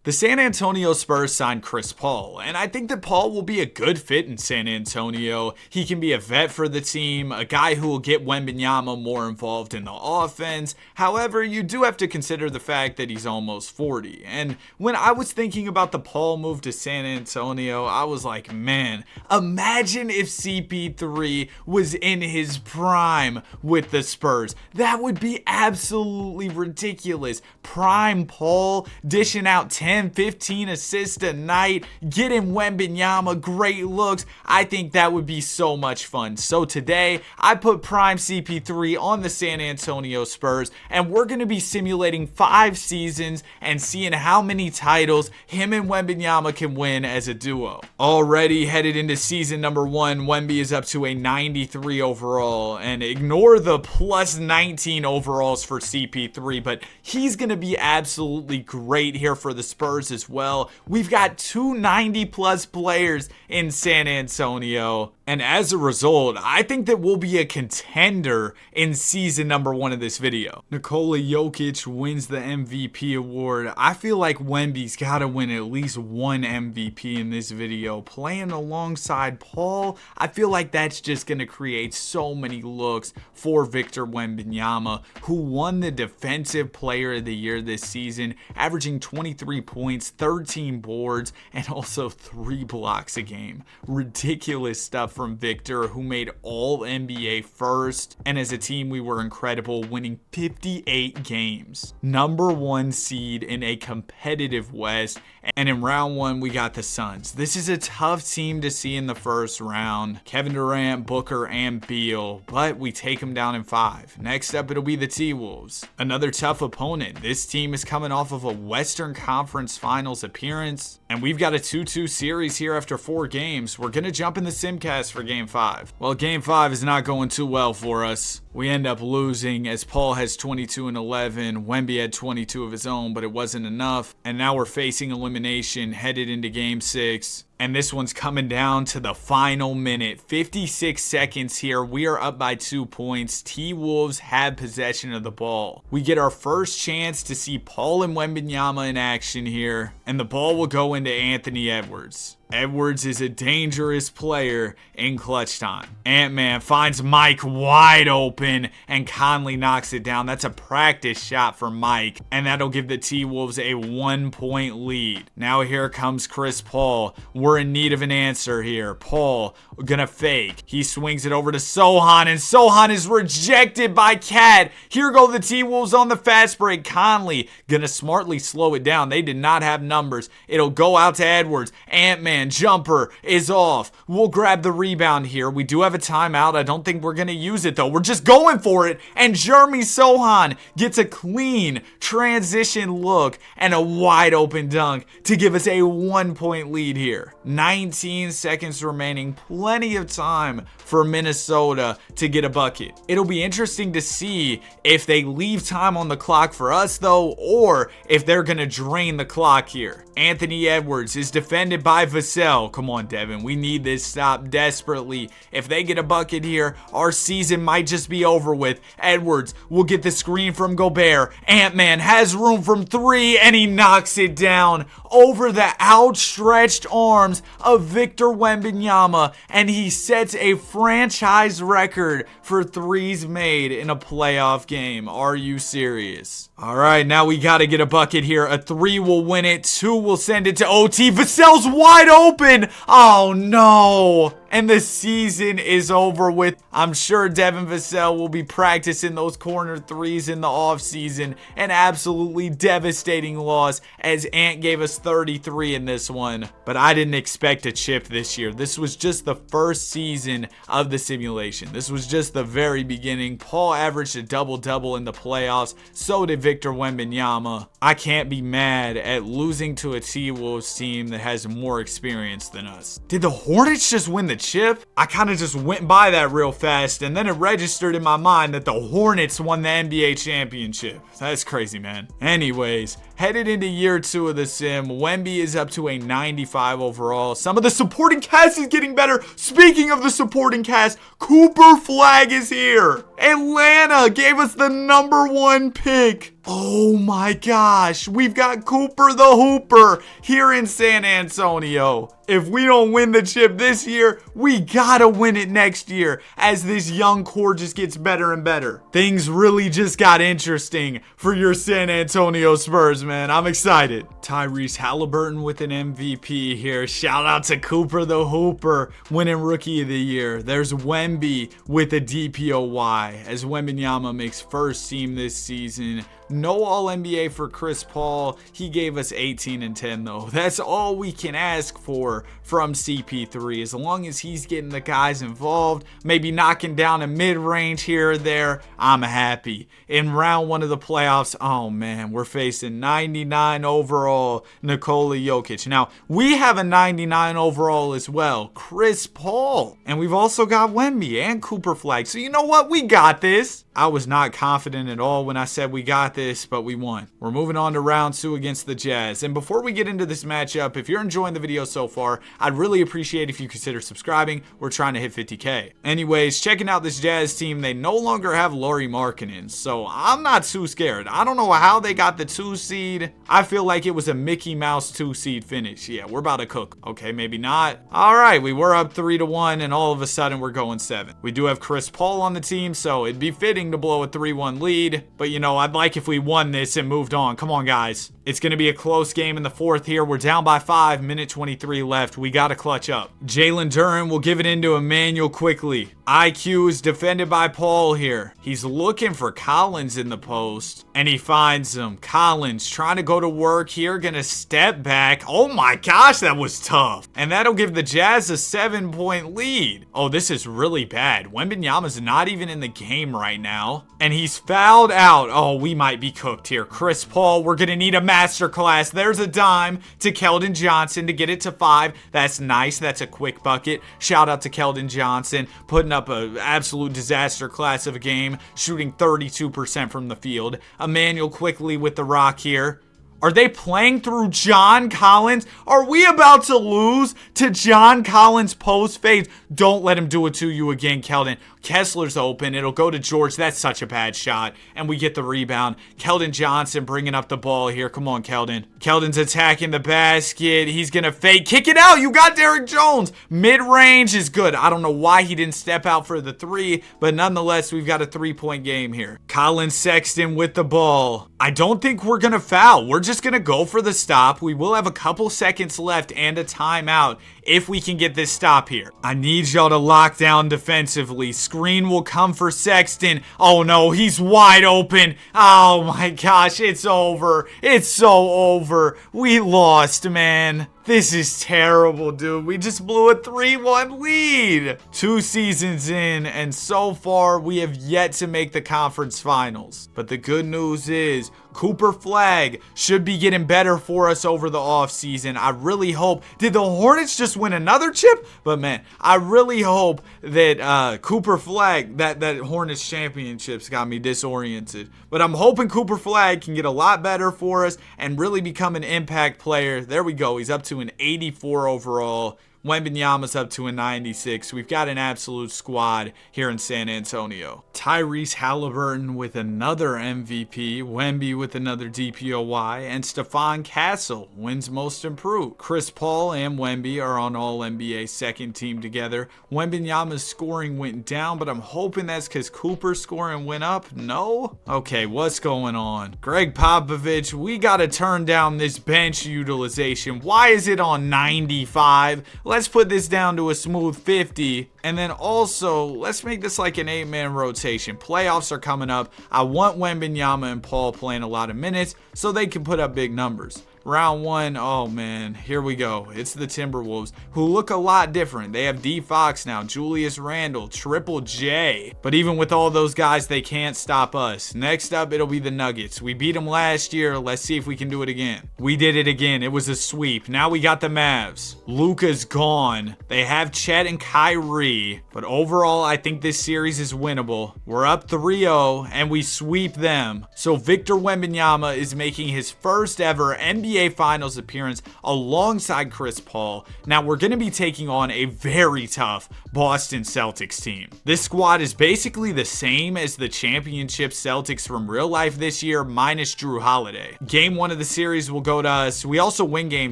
The San Antonio Spurs signed Chris Paul, and I think that Paul will be a good fit in San Antonio. He can be a vet for the team, a guy who will get Wembanyama more involved in the offense. However, you do have to consider the fact that he's almost 40. And when I was thinking about the Paul move to San Antonio, I was like, man, imagine if CP3 was in his prime with the Spurs. That would be absolutely ridiculous. Prime Paul dishing out 10-15 assists a night, getting Wembanyama great looks. I think that would be so much fun. So today, I put prime CP3 on the San Antonio Spurs, and we're going to be simulating 5 seasons and seeing how many titles him and Wembanyama can win as a duo. Already headed into season number 1, Wemby is up to a 93 overall, and ignore the plus 19 overalls for CP3, but he's going to be absolutely great here for the Spurs as well. We've got 290 plus players in San Antonio, and as a result, I think that we'll be a contender in season number 1 of this video. Nikola Jokic wins the MVP award. I feel like Wemby's got to win at least one MVP in this video. Playing alongside Paul, I feel like that's just going to create so many looks for Victor Wembanyama, who won the Defensive Player of the Year this season, averaging 23 points, 13 boards, and also 3 blocks a game. Ridiculous stuff from Victor, who made all NBA first, and as a team we were incredible, winning 58 games. Number 1 seed in a competitive West, and in round 1 we got the Suns. This is a tough team to see in the first round. Kevin Durant, Booker, and Beal, but we take them down in 5. Next up it'll be the T-Wolves. Another tough opponent. This team is coming off of a Western Conference Finals appearance, and we've got a 2-2 series here after 4 games. We're gonna jump in the Simcast for game 5. Well, game 5 is not going too well for us. We end up losing as Paul has 22 and 11. Wemby had 22 of his own, but it wasn't enough. And now we're facing elimination headed into game 6. And this one's coming down to the final minute. 56 seconds here. We are up by 2 points. T-Wolves have possession of the ball. We get our first chance to see Paul and Wembanyama in action here. And the ball will go into Anthony Edwards. Edwards is a dangerous player in clutch time. Ant-Man finds Mike wide open, and Conley knocks it down. That's a practice shot for Mike, and that'll give the T-Wolves a 1-point lead. Now here comes Chris Paul. We're in need of an answer here. Paul gonna fake. He swings it over to Sohan, and Sohan is rejected by Cat. Here go the T-Wolves on the fast break. Conley gonna smartly slow it down. They did not have numbers. It'll go out to Edwards. Ant-Man jumper is off. We'll grab the rebound here. We do have a timeout. I don't think we're going to use it though. We're just going for it. And Jeremy Sohan gets a clean transition look and a wide open dunk to give us a 1-point lead here. 19 seconds remaining. Plenty of time for Minnesota to get a bucket. It'll be interesting to see if they leave time on the clock for us though, or if they're going to drain the clock here. Anthony Edwards is defended by Vassell. Come on, Devin. We need this stop desperately. If they get a bucket here, our season might just be over with. Edwards will get the screen from Gobert. Ant-Man has room from 3, and he knocks it down over the outstretched arms of Victor Wembanyama, and he sets a franchise record for threes made in a playoff game. Are you serious? All right, now we got to get a bucket here. A 3 will win it. 2 will send it to OT. Vassell's wide open. Oh, no. And the season is over with. I'm sure Devin Vassell will be practicing those corner threes in the offseason. An absolutely devastating loss as Ant gave us 33 in this one. But I didn't expect a chip this year. This was just the first season of the simulation. This was just the very beginning. Paul averaged a double-double in the playoffs. So did Victor Wembanyama. I can't be mad at losing to a T-Wolves team that has more experience than us. Did the Hornets just win the chip? I kind of just went by that real fast, and then it registered in my mind that the Hornets won the NBA championship. That's crazy, man. Anyways, Headed into year 2 of the sim, Wemby is up to a 95 overall. Some of the supporting cast is getting better. Speaking of the supporting cast, Cooper Flag is here. Atlanta gave us the #1 pick. Oh my gosh, we've got Cooper the Hooper here in San Antonio. If we don't win the chip this year, we gotta win it next year as this young core just gets better and better. Things really just got interesting for your San Antonio Spurs, man. I'm excited. Tyrese Halliburton with an MVP here. Shout out to Cooper the Hooper winning Rookie of the Year. There's Wemby with a DPOY as Wembanyama makes first team this season. No All-NBA for Chris Paul. He gave us 18 and 10 though. That's all we can ask for from CP3. As long as he's getting the guys involved, maybe knocking down a mid-range here or there, I'm happy. In round 1 of the playoffs, oh man, we're facing 99 overall Nikola Jokic. Now, we have a 99 overall as well, Chris Paul. And we've also got Wemby and Cooper Flag. So you know what? We got this. I was not confident at all when I said we got this, but we won. We're moving on to round 2 against the Jazz. And before we get into this matchup, if you're enjoying the video so far, I'd really appreciate if you consider subscribing. We're trying to hit 50K. Anyways, checking out this Jazz team, they no longer have Lauri Markkanen, so I'm not too scared. I don't know how they got the 2 seed. I feel like it was a Mickey Mouse 2 seed finish. Yeah, we're about to cook. Okay, maybe not. All right, we were up 3-1, and all of a sudden we're going 7. We do have Chris Paul on the team, so it'd be fitting to blow a 3-1 lead. But you know, I'd like if we won this and moved on. Come on, guys. It's going to be a close game in the 4th here. We're down by 5, minute 23 left. We got to clutch up. Jalen Duren will give it into Emmanuel quickly. IQ is defended by Paul here. He's looking for Collins in the post, and he finds him. Collins trying to go to work here, gonna step back. Oh my gosh, that was tough. And that'll give the Jazz a 7-point lead. Oh, this is really bad. Wembanyama's not even in the game right now, and he's fouled out. Oh, we might be cooked here. Chris Paul, we're gonna need a masterclass. There's a dime to Keldon Johnson to get it to 5. That's nice. That's a quick bucket. Shout out to Keldon Johnson, putting up an absolute disaster class of a game, shooting 32% from the field. Emmanuel quickly with the rock here. Are they playing through John Collins? Are we about to lose to John Collins post fades? Don't let him do it to you again, Keldon. Kessler's open. It'll go to George. That's such a bad shot. And we get the rebound. Keldon Johnson bringing up the ball here. Come on, Keldon. Keldon's attacking the basket. He's going to fake. Kick it out. You got Derrick Jones. Mid-range is good. I don't know why he didn't step out for the 3, but nonetheless, we've got a 3-point game here. Colin Sexton with the ball. I don't think we're going to foul. We're just going to go for the stop. We will have a couple seconds left and a timeout if we can get this stop here. I need y'all to lock down defensively. Screen will come for Sexton. Oh no, he's wide open. Oh my gosh, it's over. It's so over. We lost, man. This is terrible, dude. We just blew a 3-1 lead. 2 seasons in, and so far, we have yet to make the conference finals. But the good news is, Cooper Flag should be getting better for us over the offseason. I really hope. Did the Hornets just win another chip? But man, I really hope that Cooper Flag, that Hornets championships got me disoriented. But I'm hoping Cooper Flag can get a lot better for us and really become an impact player. There we go. He's up to an 84 overall. Wembanyama's up to a 96. We've got an absolute squad here in San Antonio. Tyrese Halliburton with another MVP. Wemby with another DPOY. And Stephon Castle wins most improved. Chris Paul and Wemby are on All-NBA second team together. Wembanyama's scoring went down, but I'm hoping that's because Cooper's scoring went up. No? Okay, what's going on? Greg Popovich, we got to turn down this bench utilization. Why is it on 95? Let's put this down to a smooth 50. And then also, let's make this like an 8-man rotation. Playoffs are coming up. I want Wembanyama and Paul playing a lot of minutes so they can put up big numbers. Round 1, oh man, here we go. It's the Timberwolves, who look a lot different. They have D Fox now, Julius Randle, Triple J. But even with all those guys, they can't stop us. Next up, it'll be the Nuggets. We beat them last year. Let's see if we can do it again. We did it again. It was a sweep. Now we got the Mavs. Luka's gone. They have Chet and Kyrie. But overall, I think this series is winnable. We're up 3-0, and we sweep them. So Victor Wembanyama is making his first ever NBA Finals appearance alongside Chris Paul. Now we're going to be taking on a very tough Boston Celtics team. This squad is basically the same as the championship Celtics from real life this year, minus Drew Holiday. Game 1 of the series will go to us. We also win game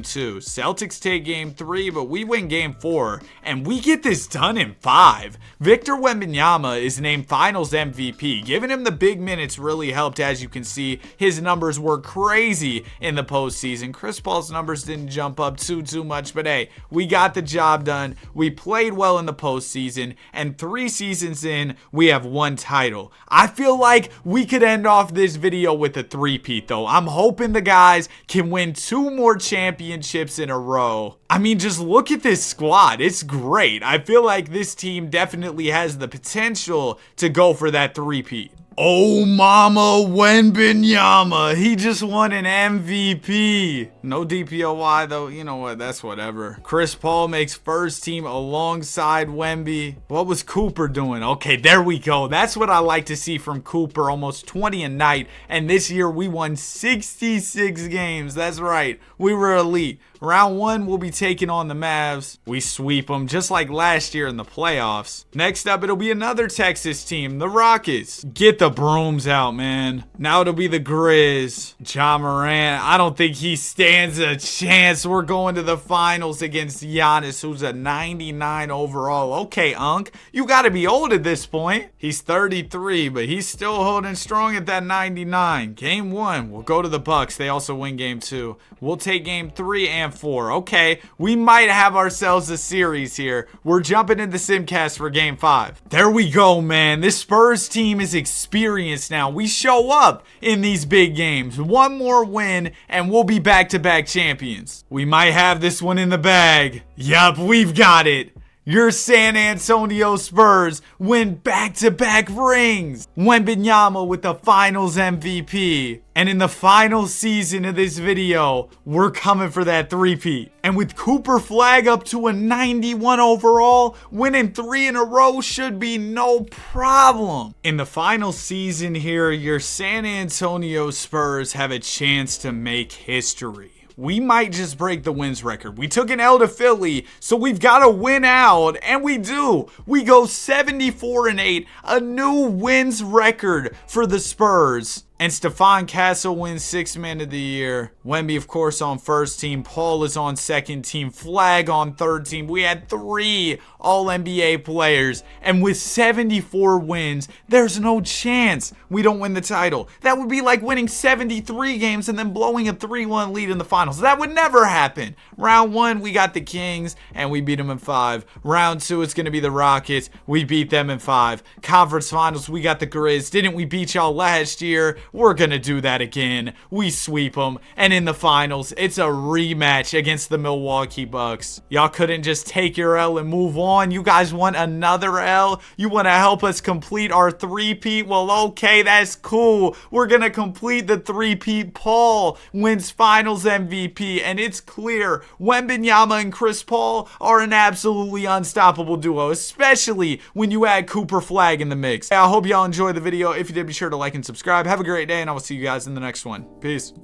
2. Celtics take game 3, but we win game 4, and we get this done in 5. Victor Wembanyama is named Finals MVP. Giving him the big minutes really helped. As you can see, his numbers were crazy in the postseason. Chris Paul's numbers didn't jump up too much, but hey, we got the job done. We played well in the postseason, and 3 seasons in, we have 1 title. I feel like we could end off this video with a three-peat though. I'm hoping the guys can win 2 more championships in a row. I mean, just look at this squad. It's great. I feel like this team definitely has the potential to go for that three-peat. Oh mama Wembanyama, he just won an MVP. No DPOY though, you know what, that's whatever. Chris Paul makes first team alongside Wemby. What was Cooper doing? Okay, there we go. That's what I like to see from Cooper, almost 20 a night. And this year we won 66 games. That's right, we were elite. Round 1, we'll be taking on the Mavs. We sweep them just like last year in the playoffs. Next up, it'll be another Texas team, the Rockets. Get the brooms out, man. Now it'll be the Grizz. Ja Morant, I don't think he stands a chance. We're going to the finals against Giannis, who's a 99 overall. Okay, Unc, you got to be old at this point. He's 33, but he's still holding strong at that 99. Game 1, we'll go to the Bucks. They also win game 2. We'll take game 3 and 4. Okay, we might have ourselves a series here. We're jumping into Simcast for game 5. There we go, man. This Spurs team is experienced now. We show up in these big games. 1 more win and we'll be back-to-back champions. We might have this one in the bag. Yup, we've got it. Your San Antonio Spurs win back-to-back rings. Wembanyama with the Finals MVP. And in the final season of this video, we're coming for that three-peat. And with Cooper Flag up to a 91 overall, winning 3 in a row should be no problem. In the final season here, your San Antonio Spurs have a chance to make history. We might just break the wins record. We took an L to Philly, so we've got to win out, and we do. We go 74-8, a new wins record for the Spurs. And Stephon Castle wins 6th Man of the Year. Wemby, of course, on first team. Paul is on second team. Flag on third team. We had 3 All-NBA players. And with 74 wins, there's no chance we don't win the title. That would be like winning 73 games and then blowing a 3-1 lead in the finals. That would never happen. Round 1, we got the Kings, and we beat them in 5. Round 2, it's going to be the Rockets. We beat them in 5. Conference Finals, we got the Grizz. Didn't we beat y'all last year? We're going to do that again. We sweep them. And in the finals, it's a rematch against the Milwaukee Bucks. Y'all couldn't just take your L and move on. You guys want another L? You want to help us complete our three-peat? Well, okay, that's cool. We're going to complete the three-peat. Paul wins Finals MVP. And it's clear Wembanyama and Chris Paul are an absolutely unstoppable duo, especially when you add Cooper Flag in the mix. I hope y'all enjoyed the video. If you did, be sure to like and subscribe. Have a great day, and I will see you guys in the next one. Peace.